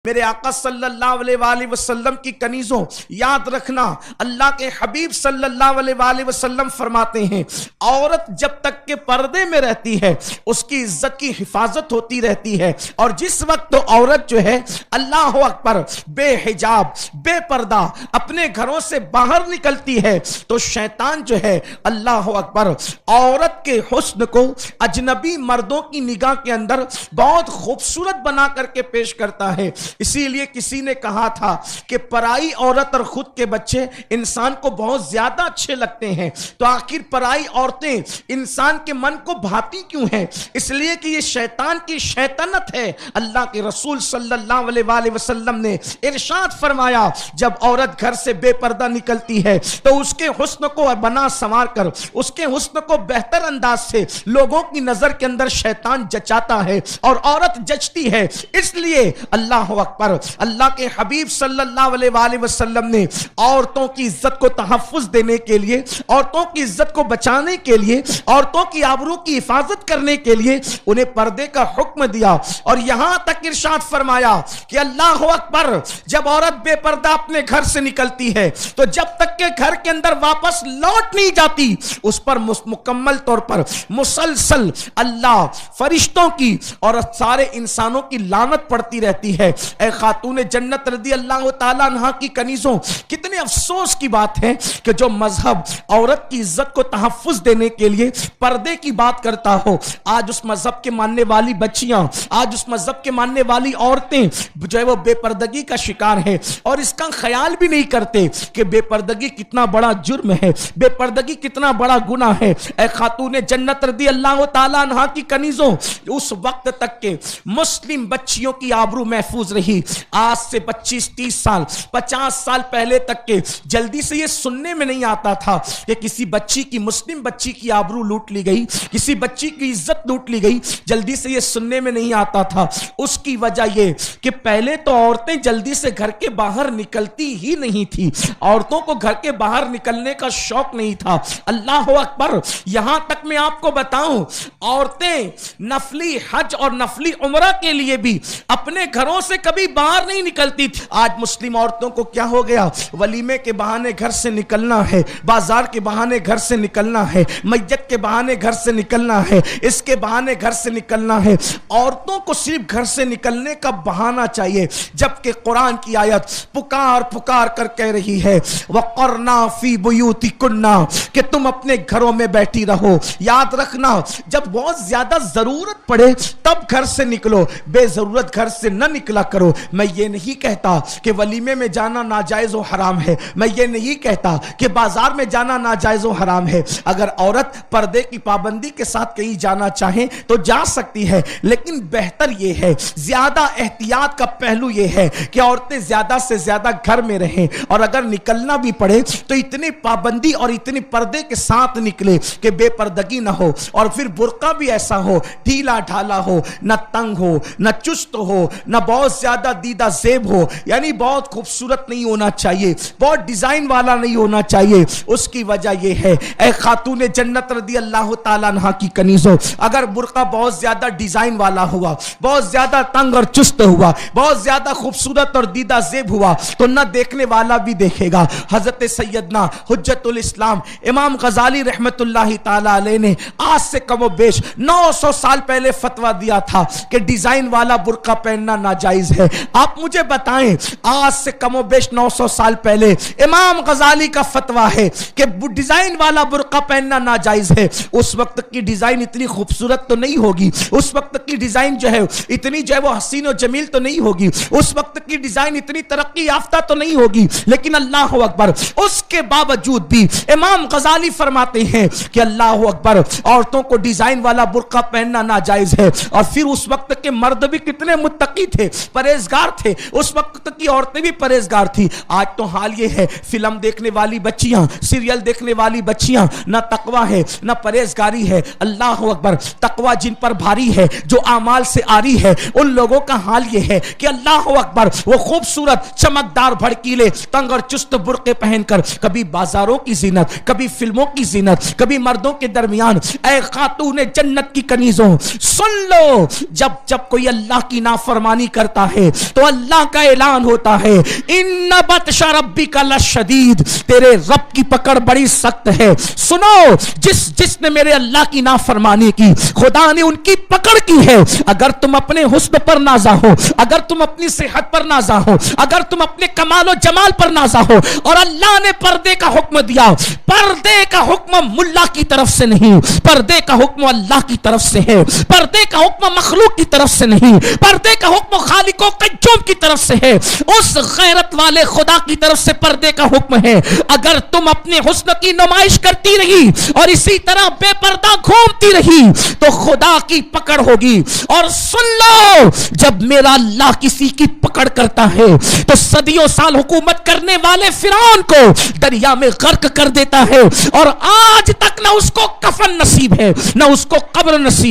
میرے آقا صلی اللہ علیہ وآلہ وسلم کی کنیزوں یاد رکھنا، اللہ کے حبیب صلی اللہ علیہ وآلہ وسلم فرماتے ہیں عورت جب تک کہ پردے میں رہتی ہے اس کی عزت کی حفاظت ہوتی رہتی ہے، اور جس وقت تو عورت جو ہے اللہ اکبر بے حجاب بے پردہ اپنے گھروں سے باہر نکلتی ہے تو شیطان جو ہے اللہ اکبر عورت کے حسن کو اجنبی مردوں کی نگاہ کے اندر بہت خوبصورت بنا کر کے پیش کرتا ہے۔ اسی لیے کسی نے کہا تھا کہ پرائی عورت اور خود کے بچے انسان کو بہت زیادہ اچھے لگتے ہیں، تو آخر پرائی عورتیں انسان کے من کو بھاتی کیوں ہیں؟ اس لیے کہ یہ شیطان کی شیطنت ہے۔ اللہ کے رسول صلی اللہ علیہ وآلہ وسلم نے ارشاد فرمایا جب عورت گھر سے بے پردہ نکلتی ہے تو اس کے حسن کو بنا سنوار کر اس کے حسن کو بہتر انداز سے لوگوں کی نظر کے اندر شیطان جچاتا ہے اور عورت جچتی ہے۔ اس لیے اللہ اکبر اللہ کے حبیب صلی اللہ علیہ وآلہ وسلم نے عورتوں کی عزت کو تحفظ دینے کے لیے، عورتوں کی عزت کو بچانے کے لیے، عورتوں کی آبرو کی حفاظت کرنے کے لیے انہیں پردے کا حکم دیا، اور یہاں تک ارشاد فرمایا کہ اللہ اکبر جب عورت بے پردہ اپنے گھر سے نکلتی ہے تو جب تک کہ گھر کے اندر واپس لوٹ نہیں جاتی اس پر مکمل طور پر مسلسل اللہ فرشتوں کی اور سارے انسانوں کی لعنت پڑتی رہتی ہے۔ اے خاتون جنت رضی اللہ تعالیٰ عنہ کی کنیزوں، کتنے افسوس کی بات ہے کہ جو مذہب عورت کی عزت کو تحفظ دینے کے لیے پردے کی بات کرتا ہو، آج اس مذہب کے ماننے والی بچیاں، آج اس مذہب کے ماننے والی عورتیں جو ہے وہ بے پردگی کا شکار ہے، اور اس کا خیال بھی نہیں کرتے کہ بے پردگی کتنا بڑا جرم ہے، بے پردگی کتنا بڑا گناہ ہے۔ اے خاتون جنت رضی اللہ تعالیٰ عنہ کی کنیزوں، اس وقت تک کہ مسلم بچیوں کی آبرو محفوظ رہی، آج سے 25 30 سال 50 سال پہلے تک کے جلدی سے یہ سننے میں نہیں آتا تھا کہ کسی بچی کی، مسلم بچی کی آبرو لوٹ لی گئی، کسی بچی کی عزت لوٹ لی گئی، جلدی سے یہ سننے میں نہیں آتا تھا۔ اس کی وجہ یہ کہ پہلے تو عورتیں جلدی سے گھر کے باہر نکلتی ہی نہیں تھی، عورتوں کو گھر کے باہر نکلنے کا شوق نہیں تھا۔ اللہ اکبر، یہاں تک میں آپ کو بتاؤں عورتیں نفلی حج اور نفلی عمرہ کے لیے بھی اپنے گھروں سے کبھی باہر نہیں نکلتی تھی۔ آج مسلم عورتوں کو کیا ہو گیا؟ ولیمے کے بہانے گھر سے نکلنا ہے، بازار کے بہانے گھر سے نکلنا ہے، میت کے بہانے گھر سے نکلنا ہے، اس کے بہانے گھر سے نکلنا ہے۔ عورتوں کو صرف گھر سے نکلنے کا بہانہ چاہیے، جبکہ قرآن کی آیت پکار پکار کر کہہ رہی ہے وَقَرْنَا فِي بُيُوتِكُنَّ کہ تم اپنے گھروں میں بیٹھی رہو۔ یاد رکھنا جب بہت زیادہ ضرورت پڑے تب گھر سے نکلو، بے ضرورت گھر سے نہ نکلا کرو۔ میں یہ نہیں کہتا کہ ولیمے میں جانا ناجائز و حرام ہے، میں یہ نہیں کہتا کہ بازار میں جانا ناجائز و حرام ہے۔ اگر عورت پردے کی پابندی کے ساتھ کہیں جانا چاہیں تو جا سکتی ہے، لیکن بہتر یہ ہے، زیادہ احتیاط کا پہلو یہ ہے کہ عورتیں زیادہ سے زیادہ گھر میں رہیں، اور اگر نکلنا بھی پڑے تو اتنی پابندی اور اتنی پردے کے ساتھ نکلے کہ بے پردگی نہ ہو، اور پھر برقع بھی ایسا ہو ڈھیلا ڈھالا ہو، نہ تنگ ہو نہ چست ہو نہ بہت زیادہ دیدہ زیب ہو، یعنی بہت خوبصورت نہیں ہونا چاہیے، بہت ڈیزائن والا نہیں ہونا چاہیے۔ اس کی وجہ یہ ہے اے خاتون جنت رضی اللہ تعالیٰ عنہ کی کنیزوں، اگر برقع بہت زیادہ ڈیزائن والا ہوا، بہت زیادہ تنگ اور چست ہوا، بہت زیادہ خوبصورت اور دیدہ زیب ہوا تو نہ دیکھنے والا بھی دیکھے گا۔ حضرت سیدنا حجت الاسلام امام غزالی رحمت اللہ تعالیٰ علیہ نے آج سے کم و بیش 900 سال پہلے فتویٰ دیا تھا کہ ڈیزائن والا برقع پہننا ناجائز ہے۔ آپ مجھے بتائیں آج سے کم و بیش 900 سال پہلے امام غزالی کا فتویٰ ہے کہ ڈیزائن والا برقع پہننا ناجائز ہے، اس وقت کی ڈیزائن اتنی خوبصورت تو نہیں ہوگی، اس وقت کی ڈیزائن جو ہے اتنی جو ہے وہ حسین و جمیل تو نہیں ہوگی، اس وقت کی ڈیزائن اتنی ترقی یافتہ تو نہیں ہوگی، لیکن اللہ اکبر اس کے باوجود بھی امام غزالی فرماتے ہیں کہ اللہ اکبر عورتوں کو ڈیزائن والا برقع پہننا ناجائز ہے۔ اور پھر اس وقت کے مرد بھی کتنے متقی تھے، پرہیزگار تھے، اس وقت کی عورتیں بھی پرہیزگار تھی۔ آج تو حال یہ ہے فلم دیکھنے والی بچیاں، سیریل دیکھنے والی بچیاں، نہ تقوی ہے نہ پرہیزگاری ہے۔ اللہ اکبر، تقوی جن پر بھاری ہے، جو اعمال سے آری ہے، ان لوگوں کا حال یہ ہے کہ اللہ اکبر وہ خوبصورت چمکدار بھڑکیلے تنگ اور چست برقع پہن کر کبھی بازاروں کی زینت، کبھی فلموں کی زینت، کبھی مردوں کے درمیان۔ اے خاتون جنت کی کنیزوں سن لو، جب کوئی اللہ کی نافرمانی کرتا ہے تو اللہ کا اعلان ہوتا ہے ان بطش ربک لشدید، تیرے رب کی پکڑ بڑی سخت ہے۔ سنو، جس نے میرے اللہ کی نافرمانی کی، خدا نے ان کی پکڑ کی ہے۔ اگر تم اپنے حسن پر نازا ہو، اگر تم اپنی صحت پر نازا ہو، اگر تم اپنے کمال و جمال پر نازا ہو، اور اللہ نے پردے کا حکم دیا، پردے کا حکم ملا کی طرف سے نہیں، پردے کا حکم اللہ کی طرف سے ہے، پردے کا حکم مخلوق کی طرف سے نہیں، پردے کا حکم خالق و قیوم کی طرف سے ہے، اس غیرت والے خدا کی طرف سے پردے کا حکم ہے۔ اگر تم اپنے حسن کی نمائش کرتی رہی اور اسی طرح بے پردہ گھومتی رہی تو خدا کی پکڑ ہوگی۔ اور سن لو، جب میرا اللہ کسی کی پکڑ کرتا ہے تو صدیوں سال حکومت کرنے والے فرعون کو دریا میں غرق کر دیتا ہے، اور آج تک نہ اس کو کفن نصیب ہے، نہ اس کو قبر نصیب